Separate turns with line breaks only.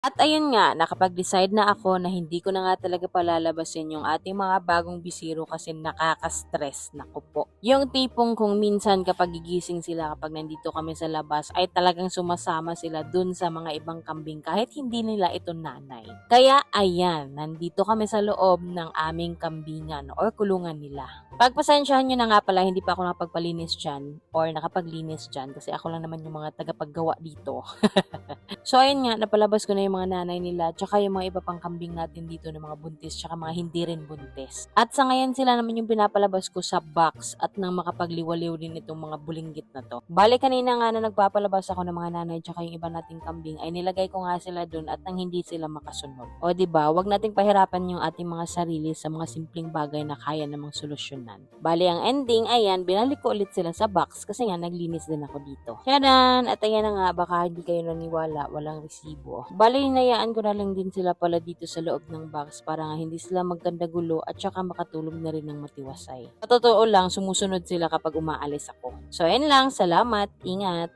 At ayun nga, nakapag-decide na ako na hindi ko na nga talaga palalabasin yung ating mga bagong bisiro kasi nakaka-stress. Naku po. Yung tipong kung minsan kapag gigising sila kapag nandito kami sa labas ay talagang sumasama sila dun sa mga ibang kambing kahit hindi nila ito nanay. Kaya ayan, nandito kami sa loob ng aming kambingan or kulungan nila. Pagpasensyahan nyo na nga pala, hindi pa ako nakapagpalinis dyan or nakapaglinis dyan kasi ako lang naman yung mga tagapaggawa dito. So ayun nga, napalabas ko na yung mga nanay nila tsaka yung mga iba pang kambing natin dito ng mga buntis tsaka mga hindi rin buntis. At sa ngayon sila naman yung pinapalabas ko sa box at nang makapagliwaliw din itong mga bulinggit na to. Bale kanina nga na nagpapalabas ako ng mga nanay tsaka yung iba nating kambing ay nilagay ko nga sila dun at nang hindi sila makasunod. O ba diba, wag nating pahirapan yung ating mga sarili sa mga simpleng bagay na kaya namang solusyonan. Bale ang ending, ayan, binalik ko ulit sila sa box kasi nga naglinis din ako dito. Charan! At ayan na nga, baka hindi kayo naniwala, walang resibo. Bale, hinayaan ko na lang din sila pala dito sa loob ng box para nga hindi sila magkanda gulo at saka makatulog na rin ng matiwasay. Sa totoo lang, sumusunod sila kapag umaalis ako. So, ayan lang. Salamat. Ingat.